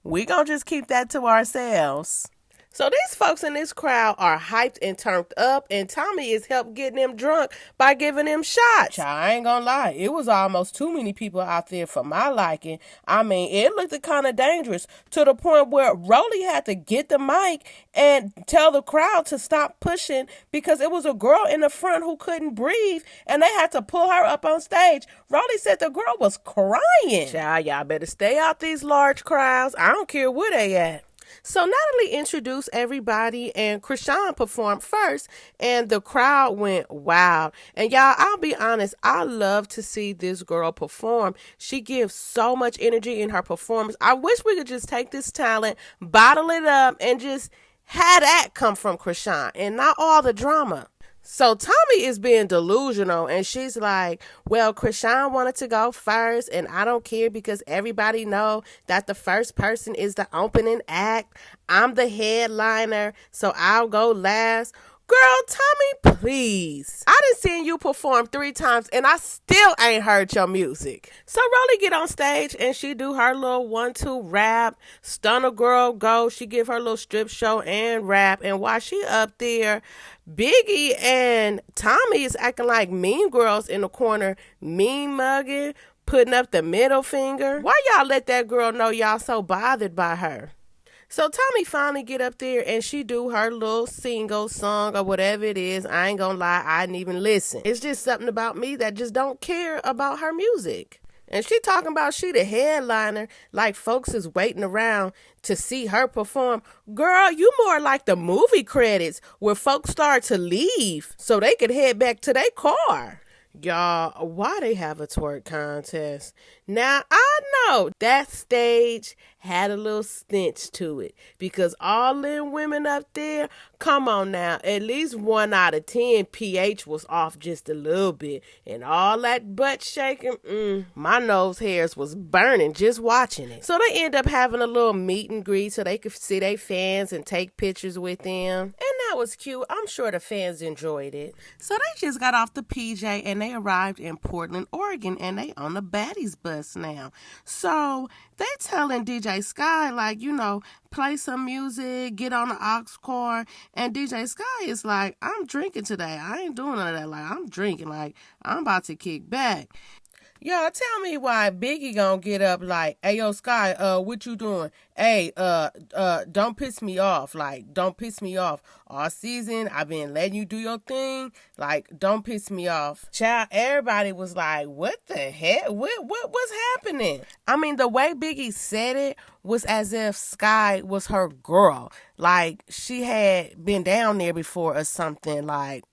we gonna just keep that to ourselves. So these folks in this crowd are hyped and turned up, and Tommy is helped getting them drunk by giving them shots. I ain't gonna lie, it was almost too many people out there for my liking. I mean, it looked kind of dangerous to the point where Rolly had to get the mic and tell the crowd to stop pushing because it was a girl in the front who couldn't breathe, and they had to pull her up on stage. Rolly said the girl was crying. Child, y'all better stay out these large crowds. I don't care where they at. So Natalie introduced everybody, and Krishan performed first, and the crowd went wild. And y'all, I'll be honest, I love to see this girl perform. She gives so much energy in her performance. I wish we could just take this talent, bottle it up, and just have that come from Krishan and not all the drama. So Tommy is being delusional, and she's like, well, Krishan wanted to go first, and I don't care because everybody know that the first person is the opening act. I'm the headliner, so I'll go last. Girl, Tommy, please. I done seen you perform 3 times, and I still ain't heard your music. So Rolly get on stage, and she do her little 1-2 rap. Stunner Girl go. She give her little strip show and rap. And while she up there, Biggie and Tommy is acting like mean girls in the corner, mean mugging, putting up the middle finger. Why y'all let that girl know y'all so bothered by her? So Tommy finally get up there and she do her little single song or whatever it is. I ain't gonna lie, I didn't even listen. It's just something about me that just don't care about her music. And she talking about she the headliner, like folks is waiting around to see her perform. Girl, you more like the movie credits where folks start to leave so they could head back to their car. Y'all, why they have a twerk contest? Now, I know that stage had a little stench to it because all them women up there, come on now, at least 1 out of 10 pH was off just a little bit. And all that butt shaking, my nose hairs was burning just watching it. So they end up having a little meet and greet so they could see their fans and take pictures with them. And that was cute. I'm sure the fans enjoyed it. So they just got off the PJ and they arrived in Portland, Oregon, and they on the Baddies bus now. So they telling DJ Sky, like, play some music, get on the aux cord. And DJ Sky is like, I'm drinking today. I ain't doing none of that. Like, I'm drinking. Like, I'm about to kick back. Y'all, tell me why Biggie gonna get up like, hey, yo, Sky, what you doing? Hey, don't piss me off. Like, don't piss me off. All season, I've been letting you do your thing. Like, don't piss me off. Child, everybody was like, what the heck? What's happening? I mean, the way Biggie said it was as if Sky was her girl. Like, she had been down there before or something. Like,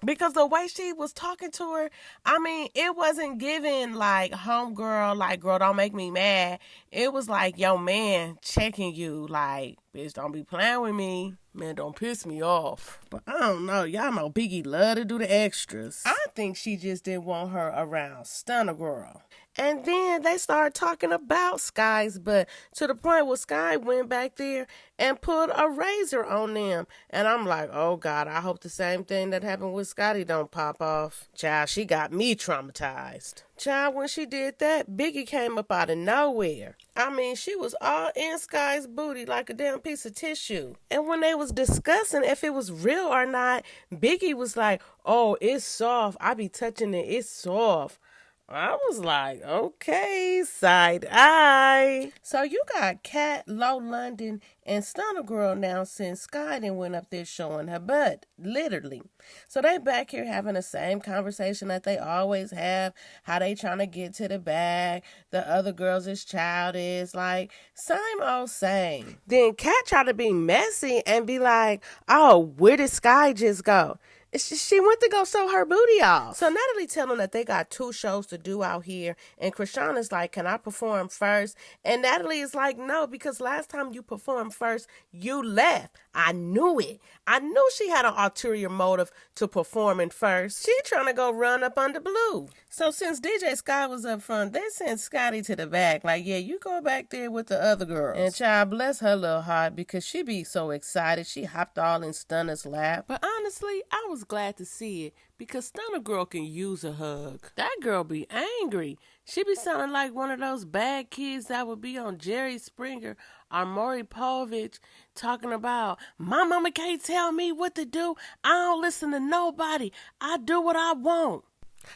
Because the way she was talking to her, I mean, it wasn't giving like homegirl, like, girl, don't make me mad. It was like, yo, man, checking you, like, bitch, don't be playing with me. Man, don't piss me off. But I don't know. Y'all know Biggie love to do the extras. I think she just didn't want her around Stunner Girl. And then they started talking about Sky's butt to the point where Sky went back there and put a razor on them. And I'm like, oh, God, I hope the same thing that happened with Scotty don't pop off. Child, she got me traumatized. Child, when she did that, Biggie came up out of nowhere. I mean, she was all in Sky's booty like a damn piece of tissue. And when they was discussing if it was real or not, Biggie was like, oh, it's soft. I be touching it. It's soft. I was like, okay, side eye. So you got Cat, Low London, and Stunner Girl now since Sky then went up there showing her butt, literally. So they back here having the same conversation that they always have, how they trying to get to the bag, the other girls is childish, like, same old same. Then Cat tried to be messy and be like, oh, where did Sky just go? She went to go show her booty off. So Natalie tell them that they got 2 shows to do out here. And Krishan is like, can I perform first? And Natalie is like, no, because last time you performed first, you left. I knew it. I knew she had an ulterior motive to performing first. She trying to go run up under Blue. So since DJ Scott was up front, they sent Scotty to the back. Like, yeah, you go back there with the other girls. And child, bless her little heart, because she be so excited. She hopped all in Stunner's lap. But honestly, I was glad to see it, because Stunner girl can use a hug. That girl be angry. She be sounding like one of those bad kids that would be on Jerry Springer or Maury Povich talking about, my mama can't tell me what to do. I don't listen to nobody. I do what I want.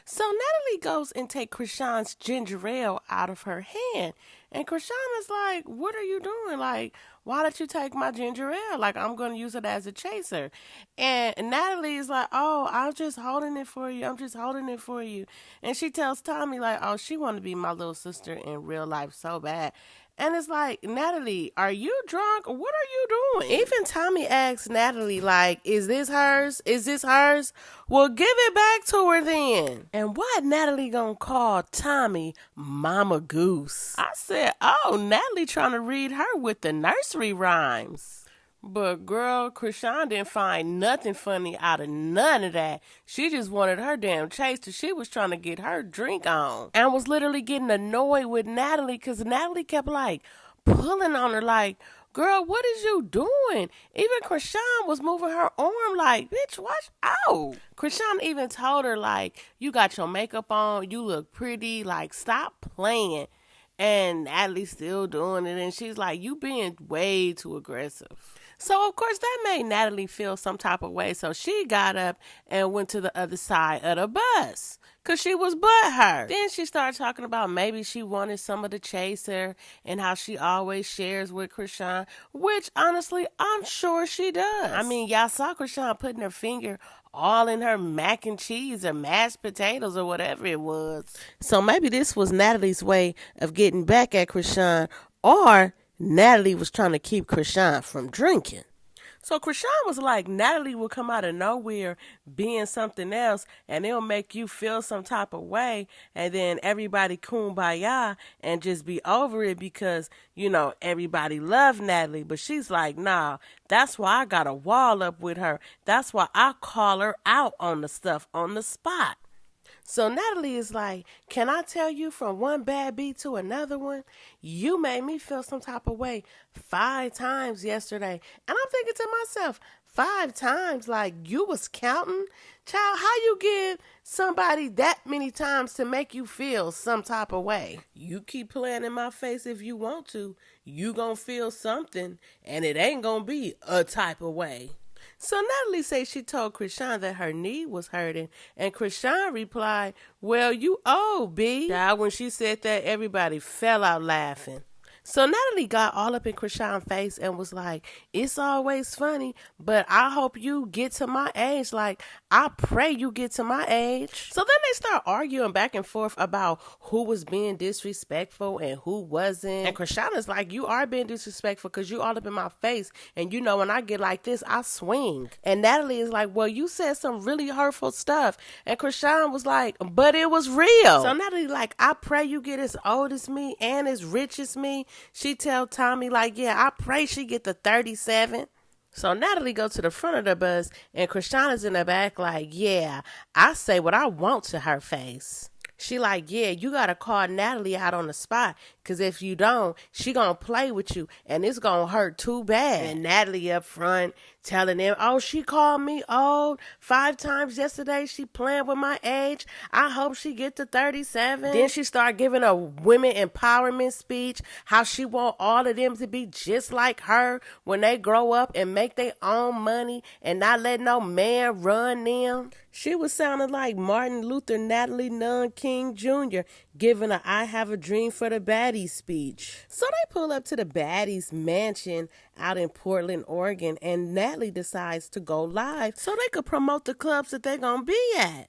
So Natalie goes and take Krishan's ginger ale out of her hand. And Krishan is like, what are you doing? Like, why did you take my ginger ale? Like, I'm going to use it as a chaser. And Natalie is like, oh, I'm just holding it for you. I'm just holding it for you. And she tells Tommy, like, oh, she want to be my little sister in real life so bad. And it's like, Natalie, are you drunk? What are you doing? Even Tommy asks Natalie, like, is this hers? Is this hers? Well, give it back to her then. And why Natalie gonna call Tommy Mama Goose? I said, oh, Natalie trying to read her with the nursery rhymes. But girl, Krishan didn't find nothing funny out of none of that. She just wanted her damn chaser. She was trying to get her drink on. And was literally getting annoyed with Natalie because Natalie kept like pulling on her like, girl, what is you doing? Even Krishan was moving her arm like, bitch, watch out. Krishan even told her like, you got your makeup on, you look pretty, like stop playing. And Natalie's still doing it. And she's like, you being way too aggressive. So, of course, that made Natalie feel some type of way. So she got up and went to the other side of the bus because she was butthurt. Then she started talking about maybe she wanted some of the chaser and how she always shares with Krishan, which, honestly, I'm sure she does. I mean, y'all saw Krishan putting her finger all in her mac and cheese or mashed potatoes or whatever it was. So maybe this was Natalie's way of getting back at Krishan, or Natalie was trying to keep Krishan from drinking. So Krishan was like, Natalie will come out of nowhere being something else and it'll make you feel some type of way, and then everybody kumbaya and just be over it because, you know, everybody loved Natalie. But she's like, nah, that's why I got a wall up with her. That's why I call her out on the stuff on the spot. So Natalie is like, can I tell you from one bad beat to another one? You made me feel some type of way 5 times yesterday. And I'm thinking to myself, 5 times? Like, you was counting? Child, how you give somebody that many times to make you feel some type of way? You keep playing in my face if you want to. You gonna feel something, and it ain't gonna be a type of way. So Natalie says she told Krishan that her knee was hurting, and Krishan replied, well, you old, B. Now, when she said that, everybody fell out laughing. So Natalie got all up in Krishan's face and was like, it's always funny, but I hope you get to my age. Like, I pray you get to my age. So then they start arguing back and forth about who was being disrespectful and who wasn't. And Krishan is like, you are being disrespectful because you all up in my face. And you know, when I get like this, I swing. And Natalie is like, well, you said some really hurtful stuff. And Krishan was like, but it was real. So Natalie like, I pray you get as old as me and as rich as me. She tell Tommy like, yeah, I pray she get the 37. So Natalie go to the front of the bus and Krishan is in the back like, yeah, I say what I want to her face. She like, yeah, you got to call Natalie out on the spot because if you don't, she going to play with you and it's going to hurt too bad. And Natalie up front telling them, oh, she called me old 5 times yesterday. She playing with my age. I hope she get to 37. Then she start giving a women empowerment speech, how she want all of them to be just like her when they grow up and make their own money and not let no man run them. She was sounding like Martin Luther Natalie Nunn King Jr. giving a I Have a Dream for the Baddies speech. So they pull up to the Baddies mansion out in Portland, Oregon, and Natalie decides to go live so they could promote the clubs that they're going to be at.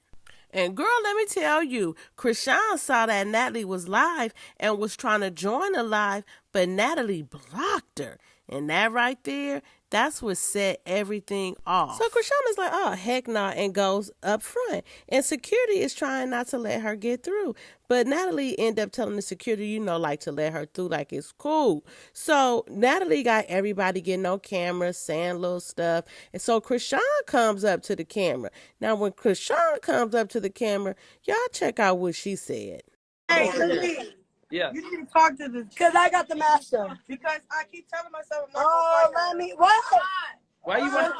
And girl, let me tell you, Krishan saw that Natalie was live and was trying to join the live, but Natalie blocked her. And that right there, That's what set everything off. So Krishana's like, oh, heck no, and goes up front. And security is trying not to let her get through. But Natalie ended up telling the security, like to let her through, like it's cool. So Natalie got everybody getting on camera, saying little stuff. And so Krishan comes up to the camera. Now, when Krishan comes up to the camera, y'all check out what she said. Hey, Lily. Yeah. You need to talk to this. Because I got the master. Because I keep telling myself I'm not going to let me. What? Why you want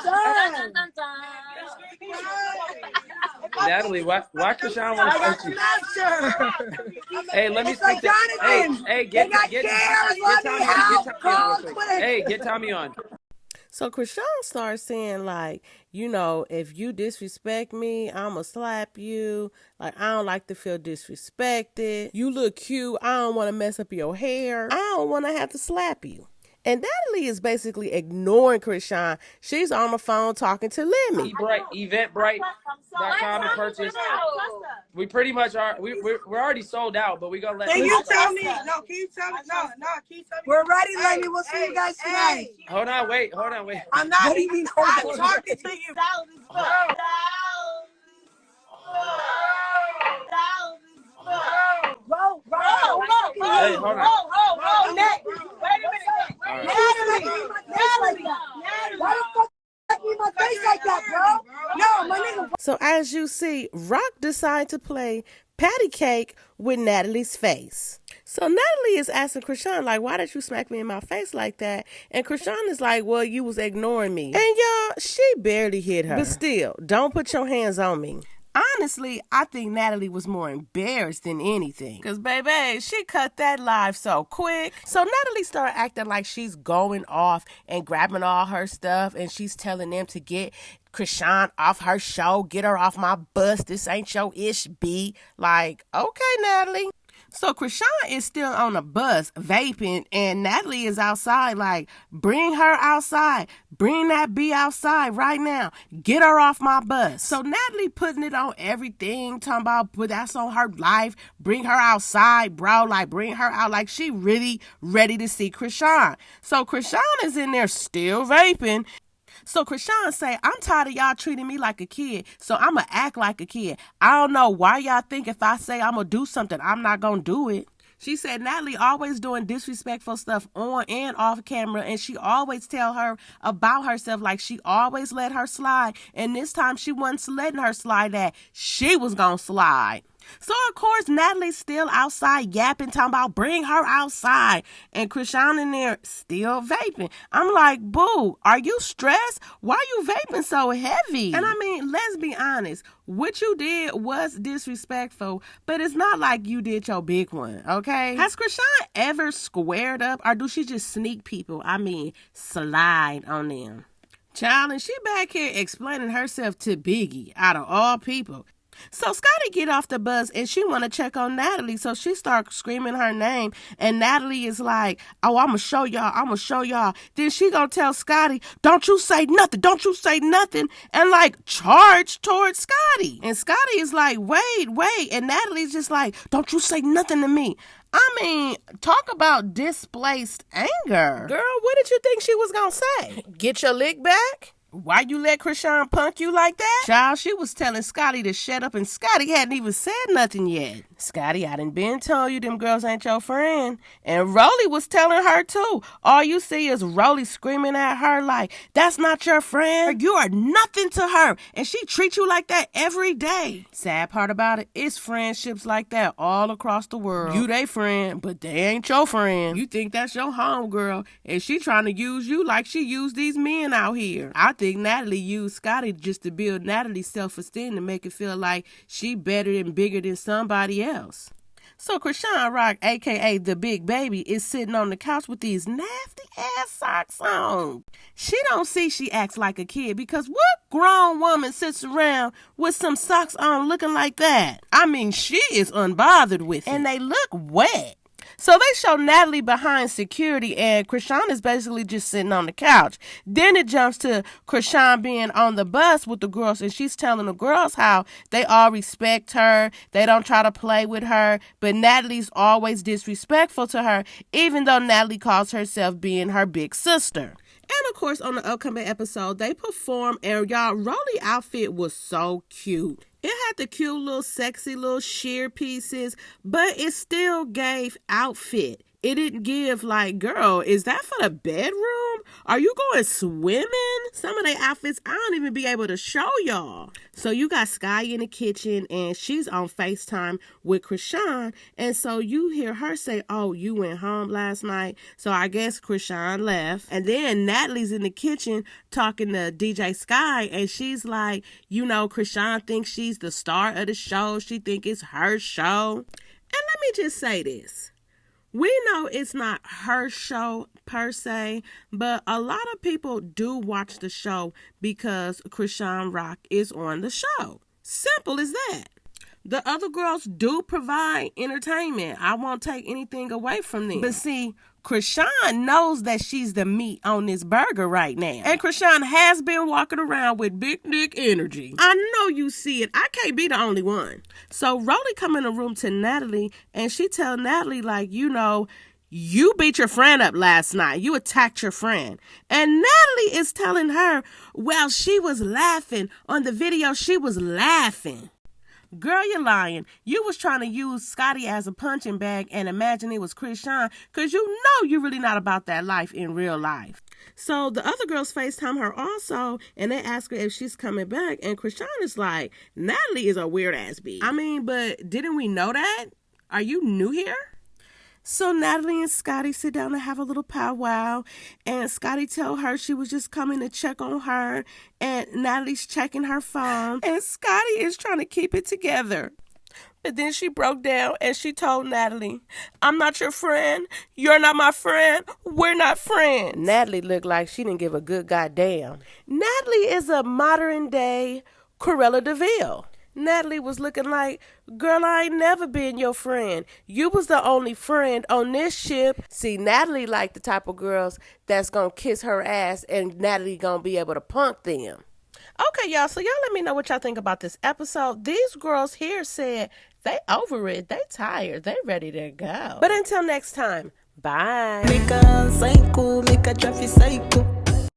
Natalie, why Krishan want to fight you? Hey, let me speak to Hey, get Tommy on. So Krishan starts saying, like, if you disrespect me, I'ma slap you. Like, I don't like to feel disrespected. You look cute. I don't want to mess up your hair. I don't want to have to slap you. And Natalie is basically ignoring Krishan. She's on the phone talking to Lemmy. Eventbrite.com and purchase. We pretty much are. We're already sold out, but we gonna let. Can you tell me? No, can you tell me? No. Can you tell me? We're ready, Lemmy. We'll see you guys tonight. Hold on, wait. I'm not. What do you mean? I'm talking to you. Bro. Hey, hold on. Wait a minute. Natalie. Why the fuck you in my face like that, bro? No, my nigga. So as you see, Rock decided to play patty cake with Natalie's face. So Natalie is asking Krishan, like, why did you smack me in my face like that? And Krishan is like, well, you was ignoring me. And y'all, she barely hit her. But still, don't put your hands on me. Honestly, I think Natalie was more embarrassed than anything. Because, baby, she cut that live so quick. So Natalie started acting like she's going off and grabbing all her stuff. And she's telling them to get Krishan off her show. Get her off my bus. This ain't your ish, B. Like, okay, Natalie. So Krishan is still on the bus vaping, and Natalie is outside like, bring her outside. Bring that B outside right now. Get her off my bus. So Natalie putting it on everything, talking about, but that's on her life. Bring her outside, bro. Like, bring her out. Like, she really ready to see Krishan. So Krishan is in there still vaping. So Krishan say, I'm tired of y'all treating me like a kid, so I'm going to act like a kid. I don't know why y'all think if I say I'm going to do something, I'm not going to do it. She said Natalie always doing disrespectful stuff on and off camera, and she always tell her about herself like she always let her slide, and this time she wasn't letting her slide that she was going to slide. So, of course, Natalie's still outside yapping, talking about bring her outside. And Krishan in there still vaping. I'm like, boo, are you stressed? Why you vaping so heavy? And I mean, let's be honest. What you did was disrespectful, but it's not like you did your big one, okay? Has Krishan ever squared up, or do she just sneak people? I mean, slide on them. Child, and she back here explaining herself to Biggie, out of all people. So Scotty get off the bus and she want to check on Natalie. So she starts screaming her name. And Natalie is like, oh, I'm going to show y'all. Then she going to tell Scotty, don't you say nothing. And like charge towards Scotty. And Scotty is like, wait. And Natalie's just like, don't you say nothing to me. I mean, talk about displaced anger. Girl, what did you think she was going to say? Get your lick back? Why you let Krishan punk you like that? Child, she was telling Scotty to shut up, and Scotty hadn't even said nothing yet. Scotty, I done been told you them girls ain't your friend. And Rolly was telling her too. All you see is Rolly screaming at her like, that's not your friend. You are nothing to her. And she treats you like that every day. Sad part about it, it's friendships like that all across the world. You they friend, but they ain't your friend. You think that's your homegirl, and she trying to use you like she used these men out here. I think Natalie used Scotty just to build Natalie's self-esteem to make it feel like she better and bigger than somebody else. So Krishan Rock, a.k.a. the Big Baby, is sitting on the couch with these nasty-ass socks on. She don't see she acts like a kid, because what grown woman sits around with some socks on looking like that? I mean, she is unbothered with it. And they look wet. So they show Natalie behind security, and Krishan is basically just sitting on the couch. Then it jumps to Krishan being on the bus with the girls, and she's telling the girls how they all respect her. They don't try to play with her, but Natalie's always disrespectful to her, even though Natalie calls herself being her big sister. And of course, on the upcoming episode, they perform, and y'all, Rolly outfit was so cute. It had the cute little sexy little sheer pieces, but it still gave outfit. It didn't give like, girl, is that for the bedroom? Are you going swimming? Some of their outfits, I don't even be able to show y'all. So you got Sky in the kitchen and she's on FaceTime with Krishan. And so you hear her say, oh, you went home last night. So I guess Krishan left. And then Natalie's in the kitchen talking to DJ Sky. And she's like, you know, Krishan thinks she's the star of the show. She think it's her show. And let me just say this. We know it's not her show per se, but a lot of people do watch the show because Krishan Rock is on the show. Simple as that. The other girls do provide entertainment. I won't take anything away from them. But see, Krishan knows that she's the meat on this burger right now. And Krishan has been walking around with big dick energy. I know you see it. I can't be the only one. So Rolly come in the room to Natalie and she tell Natalie like, you know, you beat your friend up last night. You attacked your friend. And Natalie is telling her, well, she was laughing. On the video, she was laughing. Girl, you're lying. You was trying to use Scotty as a punching bag and imagine it was Krishan because you know you're really not about that life in real life. So the other girls FaceTime her also and they ask her if she's coming back and Krishan is like, Natalie is a weird ass bitch. I mean, but didn't we know that? Are you new here? So Natalie and Scotty sit down and have a little powwow, and Scotty tell her she was just coming to check on her, and Natalie's checking her phone, and Scotty is trying to keep it together. But then she broke down and she told Natalie, I'm not your friend. You're not my friend. We're not friends. Natalie looked like she didn't give a good goddamn. Natalie is a modern day Cruella de Vil. Natalie was looking like, girl, I ain't never been your friend. You was the only friend on this ship. See, Natalie like the type of girls that's going to kiss her ass and Natalie going to be able to punk them. Okay, y'all, so y'all let me know what y'all think about this episode. These girls here said they over it. They tired. They ready to go. But until next time, bye. Make a psycho, make a traffic psycho.